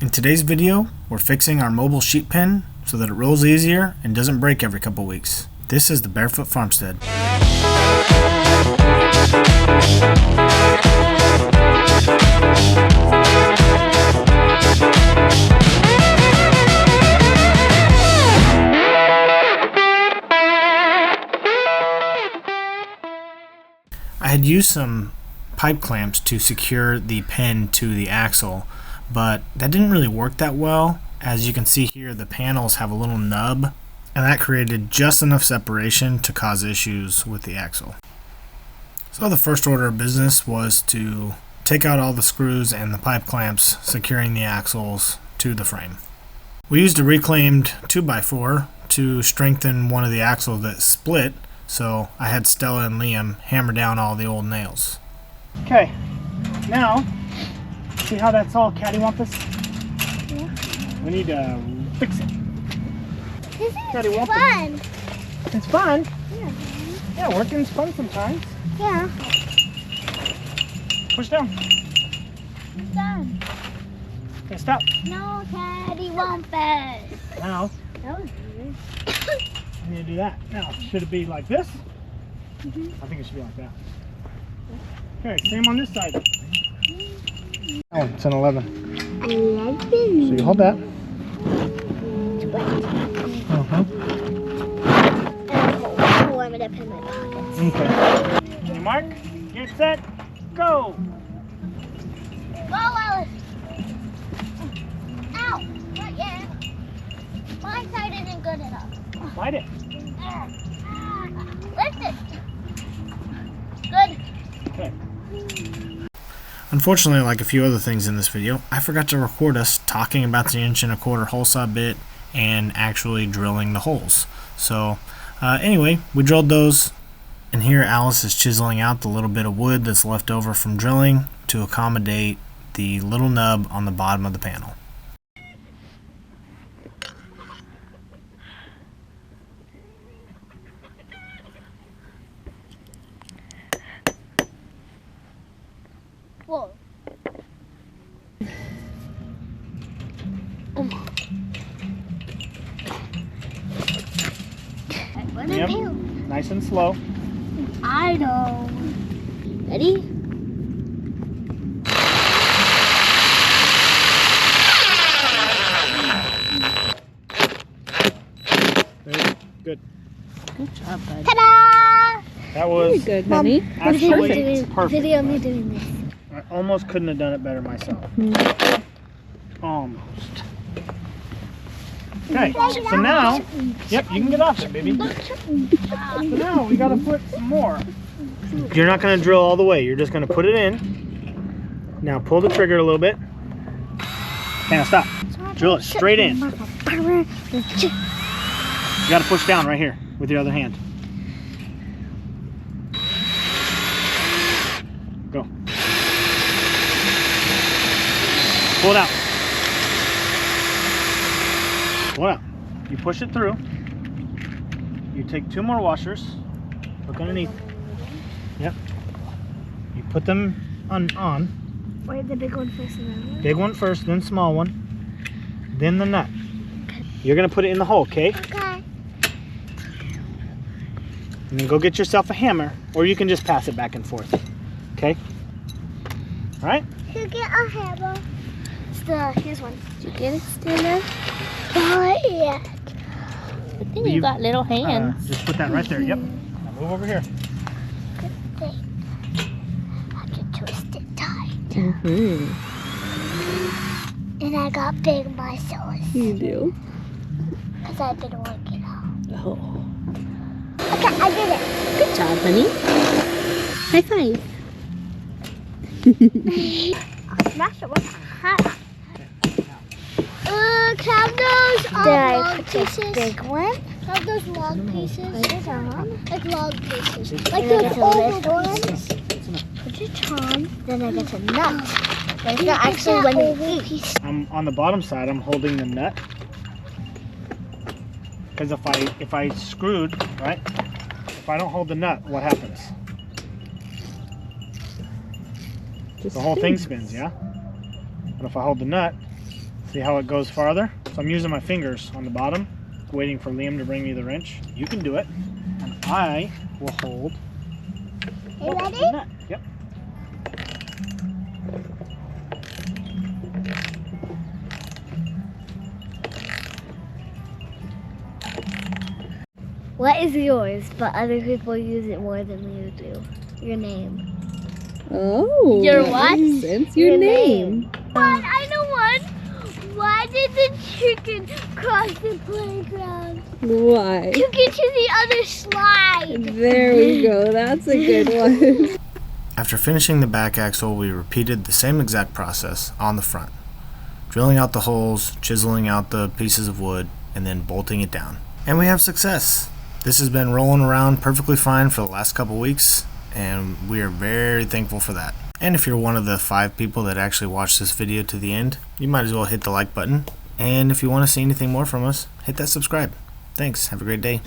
In today's video, we're fixing our mobile sheep pen so that it rolls easier and doesn't break every couple weeks. This is the Barefoot Farmstead. I had used some pipe clamps to secure the pen to the axle, but that didn't really work that well. As you can see here, the panels have a little nub, and that created just enough separation to cause issues with the axle. So the first order of business was to take out all the screws and the pipe clamps securing the axles to the frame. We used a reclaimed 2x4 to strengthen one of the axles that split, so I had Stella and Liam hammer down all the old nails. Okay, now, see how that's all cattywampus? Yeah. We need to fix it. This is fun. It's fun? Yeah. Yeah, working's fun sometimes. Yeah. Push down. I'm done. Okay, stop. No cattywampus. Now, That was weird. I need to do that. Now, should it be like this? Mm-hmm. I think it should be like that. Okay, same on this side. Oh, it's an 11. 11. So you hold that. Uh-huh. Oh, I'm gonna put in my pockets. Okay. You mark, get set, go! Go, Alice! Ow! Not yet. My side isn't good enough. Slide it. Lift it. Good. Okay. Unfortunately, like a few other things in this video, I forgot to record us talking about the 1 1/4 hole saw bit and actually drilling the holes. So anyway, we drilled those, and here Alice is chiseling out the little bit of wood that's left over from drilling to accommodate the little nub on the bottom of the panel. Whoa. Yep. Nice and slow. I know. Ready? Very good. Good job, bud. Ta-da! That was Good, honey. actually perfect. Video me doing this. I almost couldn't have done it better myself. Almost. Okay, so now, yep, you can get off it, baby. So now we gotta put some more. You're not gonna drill all the way, you're just gonna put it in. Now pull the trigger a little bit. Okay, now stop. Drill it straight in. You gotta push down right here with your other hand. Go. Pull it out. Pull it out. You push it through. You take 2 more washers. Look underneath. Yep. You put them on. Wait, the big one first and then Big one first, then small one. Then the nut. You're going to put it in the hole, okay? Okay. And then go get yourself a hammer, or you can just pass it back and forth. Okay? Alright? You get a hammer. Here's one. Did you get it, Stella? Oh, yeah. I think you got little hands. Just put that right there. Yep. Now move over here. Good thing. I can twist it tight. And I got big muscles. You do? Because I've been working out. Oh. Okay, I did it. Good job, honey. High five. I'll smash it with a hammer. Have those log pieces? Big one. Have those log pieces? Like log pieces. Like those old ones. Put it on. Then I get a nut. But it's not actually when you eat. I'm on the bottom side. I'm holding the nut. Because if I screwed, right? If I don't hold the nut, what happens? The whole thing spins, yeah? But if I hold the nut, See how it goes farther? So I'm using my fingers on the bottom, waiting for Liam to bring me the wrench. You can do it. And I will hold. You ready? The nut. Yep. What is yours, but other people use it more than you do? Your name. Oh. Your what? Makes sense. Your name. One, I know one. Why did the chicken cross the playground? Why? To get to the other slide. There we go. That's a good one. After finishing the back axle, we repeated the same exact process on the front. Drilling out the holes, chiseling out the pieces of wood, and then bolting it down. And we have success. This has been rolling around perfectly fine for the last couple weeks, and we are very thankful for that. And if you're one of the 5 people that actually watched this video to the end, you might as well hit the like button. And if you want to see anything more from us, hit that subscribe. Thanks. Have a great day.